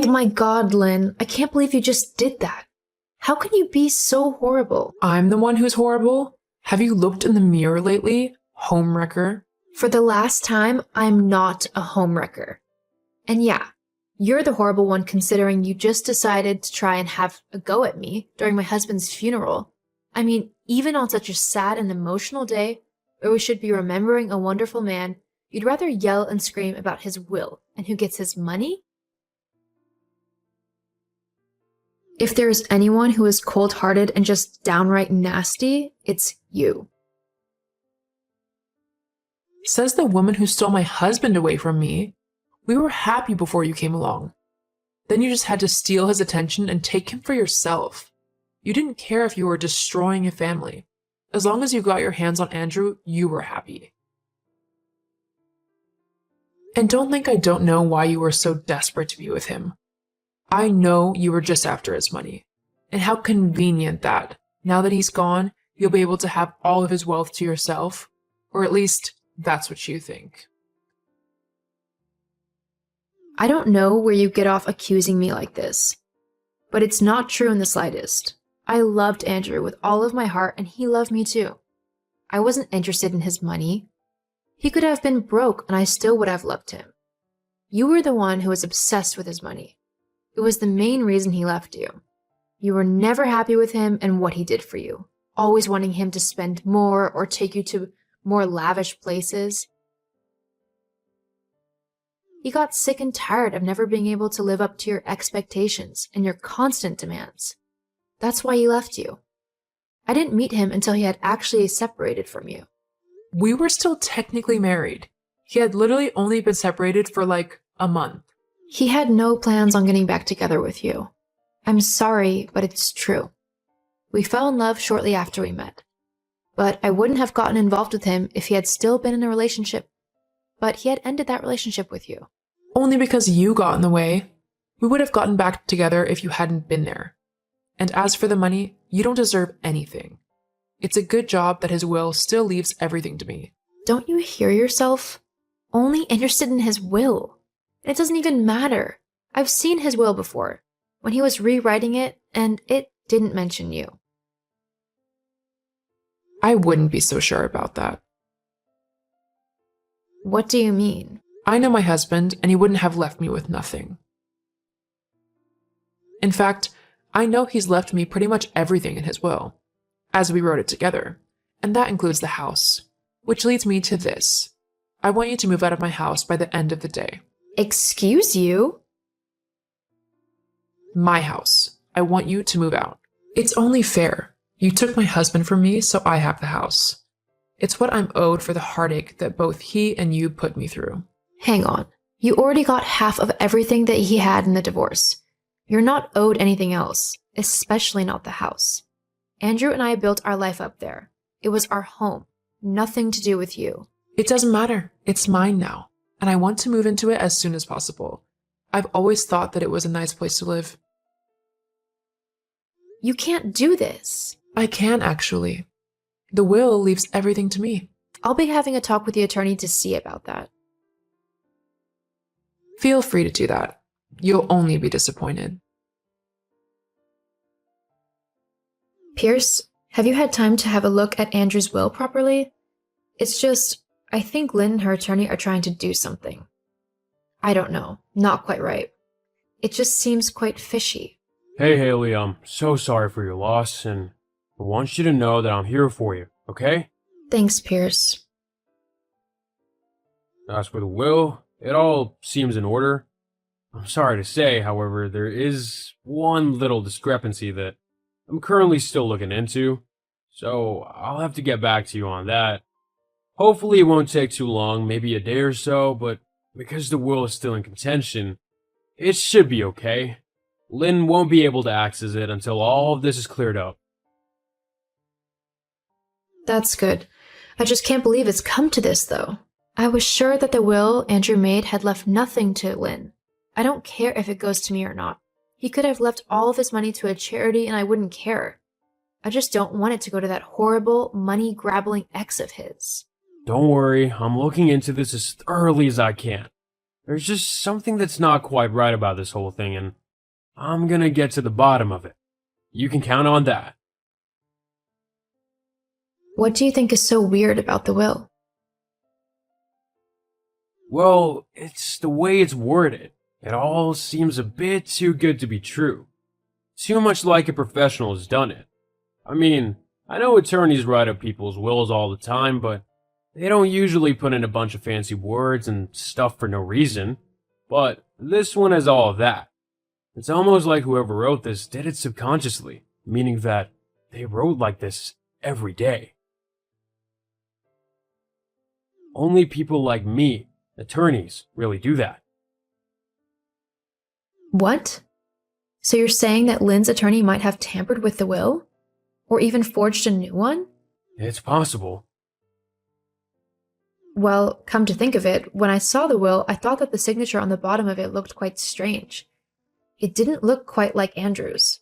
Oh my God, Lynn, I can't believe you just did that. How can you be so horrible? I'm the one who's horrible? Have you looked in the mirror lately, homewrecker? For the last time, I'm not a homewrecker. And yeah, you're the horrible one considering you just decided to try and have a go at me during my husband's funeral. I mean, even on such a sad and emotional day, where we should be remembering a wonderful man, you'd rather yell and scream about his will and who gets his money? If there is anyone who is cold-hearted and just downright nasty, it's you. Says the woman who stole my husband away from me. We were happy before you came along. Then you just had to steal his attention and take him for yourself. You didn't care if you were destroying a family. As long as you got your hands on Andrew, you were happy. And don't think I don't know why you were so desperate to be with him. I know you were just after his money. And how convenient that, now that he's gone, you'll be able to have all of his wealth to yourself. Or at least, that's what you think. I don't know where you get off accusing me like this, but it's not true in the slightest. I loved Andrew with all of my heart, and he loved me too. I wasn't interested in his money. He could have been broke, and I still would have loved him. You were the one who was obsessed with his money. It was the main reason he left you. You were never happy with him and what he did for you, always wanting him to spend more or take you to more lavish places. He got sick and tired of never being able to live up to your expectations and your constant demands. That's why he left you. I didn't meet him until he had actually separated from you. We were still technically married. He had literally only been separated for like a month. He had no plans on getting back together with you. I'm sorry, but it's true. We fell in love shortly after we met. But I wouldn't have gotten involved with him if he had still been in a relationship. But he had ended that relationship with you. Only because you got in the way. We would have gotten back together if you hadn't been there. And as for the money, you don't deserve anything. It's a good job that his will still leaves everything to me. Don't you hear yourself? Only interested in his will. It doesn't even matter. I've seen his will before, when he was rewriting it, and it didn't mention you. I wouldn't be so sure about that. What do you mean? I know my husband, and he wouldn't have left me with nothing. In fact, I know he's left me pretty much everything in his will, as we wrote it together, and that includes the house, which leads me to this. I want you to move out of my house by the end of the day. Excuse you? My house. I want you to move out. It's only fair. You took my husband from me, so I have the house. It's what I'm owed for the heartache that both he and you put me through. Hang on. You already got half of everything that he had in the divorce. You're not owed anything else, especially not the house. Andrew and I built our life up there. It was our home. Nothing to do with you. It doesn't matter. It's mine now, and I want to move into it as soon as possible. I've always thought that it was a nice place to live. You can't do this. I can, actually. The will leaves everything to me. I'll be having a talk with the attorney to see about that. Feel free to do that. You'll only be disappointed. Pierce, have you had time to have a look at Andrew's will properly? It's just, I think Lynn and her attorney are trying to do something. I don't know, not quite right. It just seems quite fishy. Hey Haley, I'm so sorry for your loss, and I want you to know that I'm here for you, okay? Thanks, Pierce. As for the will, it all seems in order. I'm sorry to say, however, there is one little discrepancy that I'm currently still looking into, so I'll have to get back to you on that. Hopefully it won't take too long, maybe a day or so, but because the will is still in contention, it should be okay. Lynn won't be able to access it until all of this is cleared up. That's good. I just can't believe it's come to this, though. I was sure that the will Andrew made had left nothing to Lynn. I don't care if it goes to me or not. He could have left all of his money to a charity and I wouldn't care. I just don't want it to go to that horrible, money-grabbling ex of his. Don't worry, I'm looking into this as thoroughly as I can. There's just something that's not quite right about this whole thing, and I'm gonna get to the bottom of it. You can count on that. What do you think is so weird about the will? Well, it's the way it's worded. It all seems a bit too good to be true. Too much like a professional has done it. I mean, I know attorneys write up people's wills all the time, but they don't usually put in a bunch of fancy words and stuff for no reason. But this one has all of that. It's almost like whoever wrote this did it subconsciously, meaning that they wrote like this every day. Only people like me, attorneys, really do that. What? So you're saying that Lynn's attorney might have tampered with the will? Or even forged a new one? It's possible. Well, come to think of it, when I saw the will, I thought that the signature on the bottom of it looked quite strange. It didn't look quite like Andrew's.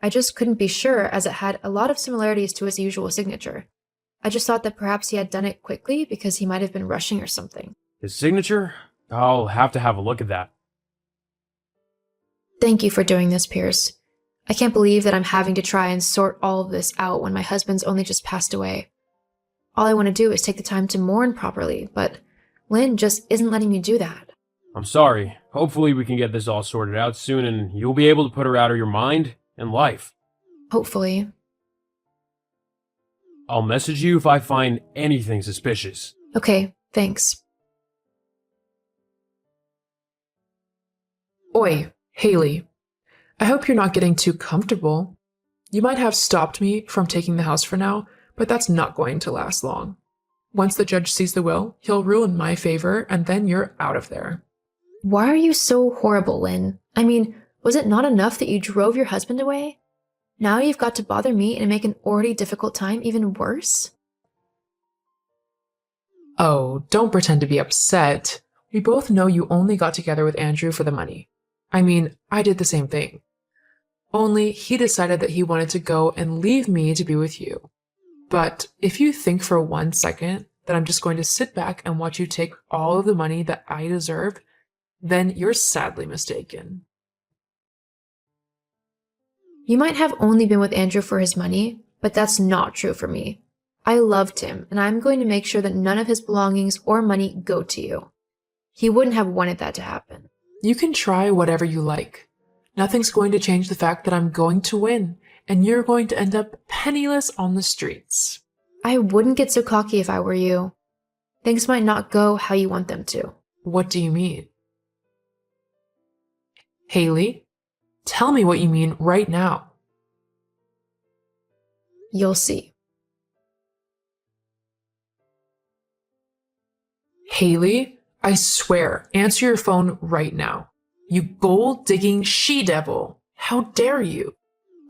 I just couldn't be sure as it had a lot of similarities to his usual signature. I just thought that perhaps he had done it quickly because he might have been rushing or something. His signature? I'll have to have a look at that. Thank you for doing this, Pierce. I can't believe that I'm having to try and sort all of this out when my husband's only just passed away. All I want to do is take the time to mourn properly, but Lynn just isn't letting me do that. I'm sorry. Hopefully we can get this all sorted out soon and you'll be able to put her out of your mind and life. Hopefully. I'll message you if I find anything suspicious. Okay, thanks. Oi, Haley. I hope you're not getting too comfortable. You might have stopped me from taking the house for now, but that's not going to last long. Once the judge sees the will, he'll rule in my favor, and then you're out of there. Why are you so horrible, Lynn? I mean, was it not enough that you drove your husband away? Now you've got to bother me and make an already difficult time even worse? Oh, don't pretend to be upset. We both know you only got together with Andrew for the money. I mean, I did the same thing. Only he decided that he wanted to go and leave me to be with you. But if you think for 1 second that I'm just going to sit back and watch you take all of the money that I deserve, then you're sadly mistaken. You might have only been with Andrew for his money, but that's not true for me. I loved him, and I'm going to make sure that none of his belongings or money go to you. He wouldn't have wanted that to happen. You can try whatever you like. Nothing's going to change the fact that I'm going to win, and you're going to end up penniless on the streets. I wouldn't get so cocky if I were you. Things might not go how you want them to. What do you mean? Haley, tell me what you mean right now. You'll see. Haley, I swear, answer your phone right now. You gold-digging she-devil. How dare you?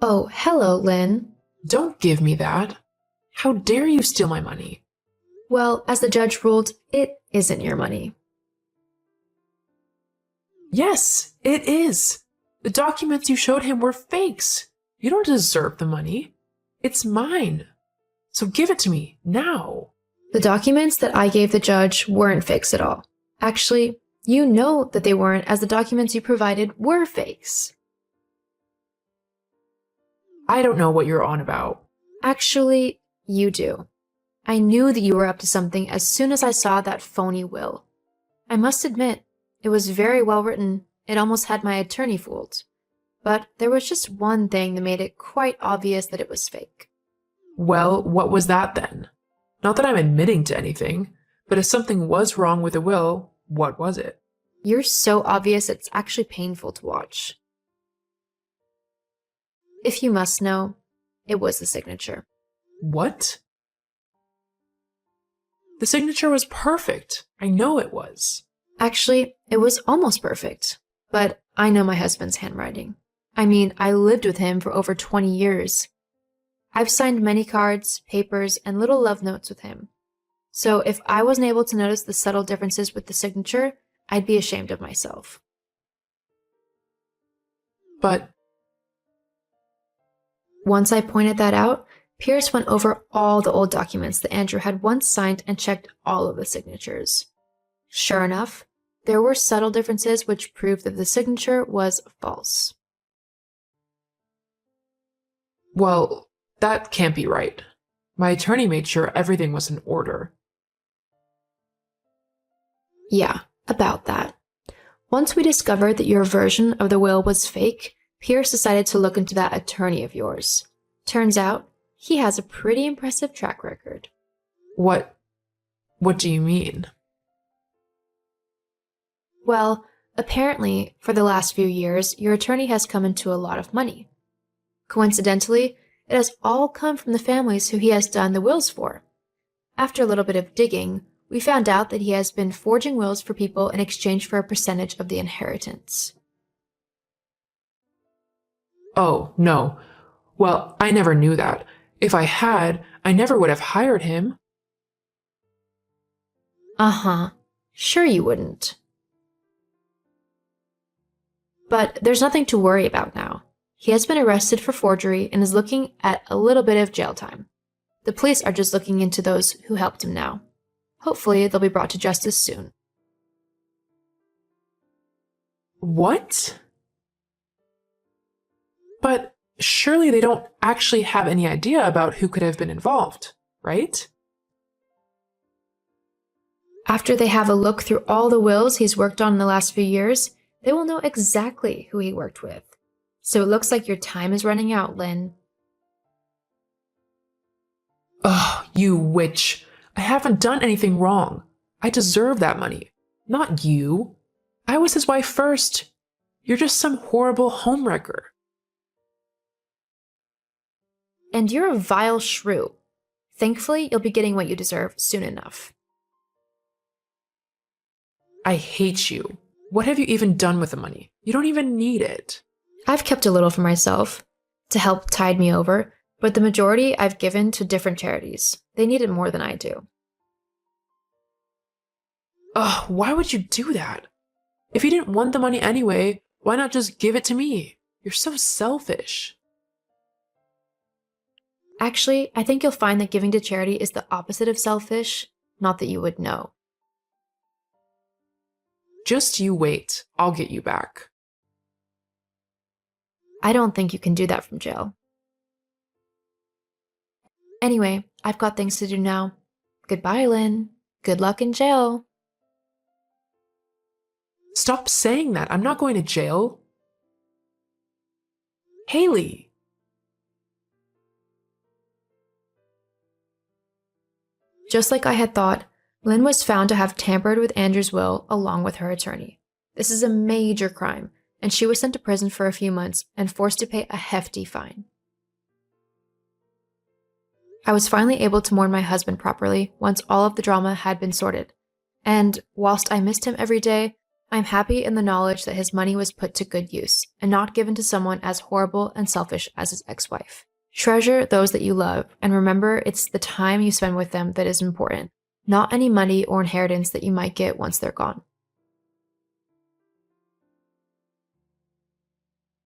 Oh, hello, Lynn. Don't give me that. How dare you steal my money? Well, as the judge ruled, it isn't your money. Yes, it is. The documents you showed him were fakes. You don't deserve the money. It's mine. So give it to me, now. The documents that I gave the judge weren't fakes at all. Actually, you know that they weren't, as the documents you provided were fakes. I don't know what you're on about. Actually, you do. I knew that you were up to something as soon as I saw that phony will. I must admit, it was very well written. It almost had my attorney fooled. But there was just one thing that made it quite obvious that it was fake. Well, what was that then? Not that I'm admitting to anything, but if something was wrong with the will, what was it? You're so obvious it's actually painful to watch. If you must know, it was the signature. What? The signature was perfect. I know it was. Actually, it was almost perfect. But I know my husband's handwriting. I mean, I lived with him for over 20 years. I've signed many cards, papers, and little love notes with him. So if I wasn't able to notice the subtle differences with the signature, I'd be ashamed of myself. But once I pointed that out, Pierce went over all the old documents that Andrew had once signed and checked all of the signatures. Sure enough, There were subtle differences which proved that the signature was false. Well, that can't be right. My attorney made sure everything was in order. Yeah, about that. Once we discovered that your version of the will was fake, Pierce decided to look into that attorney of yours. Turns out, he has a pretty impressive track record. What do you mean? Well, apparently, for the last few years, your attorney has come into a lot of money. Coincidentally, it has all come from the families who he has done the wills for. After a little bit of digging, we found out that he has been forging wills for people in exchange for a percentage of the inheritance. Oh, no. Well, I never knew that. If I had, I never would have hired him. Uh-huh. Sure you wouldn't. But there's nothing to worry about now. He has been arrested for forgery and is looking at a little bit of jail time. The police are just looking into those who helped him now. Hopefully, they'll be brought to justice soon. What? But surely they don't actually have any idea about who could have been involved, right? After they have a look through all the wills he's worked on in the last few years, they will know exactly who he worked with. So it looks like your time is running out, Lynn. Ugh, you witch. I haven't done anything wrong. I deserve that money. Not you. I was his wife first. You're just some horrible homewrecker. And you're a vile shrew. Thankfully, you'll be getting what you deserve soon enough. I hate you. What have you even done with the money? You don't even need it. I've kept a little for myself to help tide me over, but the majority I've given to different charities. They need it more than I do. Ugh, why would you do that? If you didn't want the money anyway, why not just give it to me? You're so selfish. Actually, I think you'll find that giving to charity is the opposite of selfish, not that you would know. Just you wait. I'll get you back. I don't think you can do that from jail. Anyway, I've got things to do now. Goodbye, Lynn. Good luck in jail. Stop saying that. I'm not going to jail. Haley. Just like I had thought, Lynn was found to have tampered with Andrew's will along with her attorney. This is a major crime, and she was sent to prison for a few months and forced to pay a hefty fine. I was finally able to mourn my husband properly once all of the drama had been sorted. And whilst I missed him every day, I'm happy in the knowledge that his money was put to good use and not given to someone as horrible and selfish as his ex-wife. Treasure those that you love, and remember it's the time you spend with them that is important, not any money or inheritance that you might get once they're gone.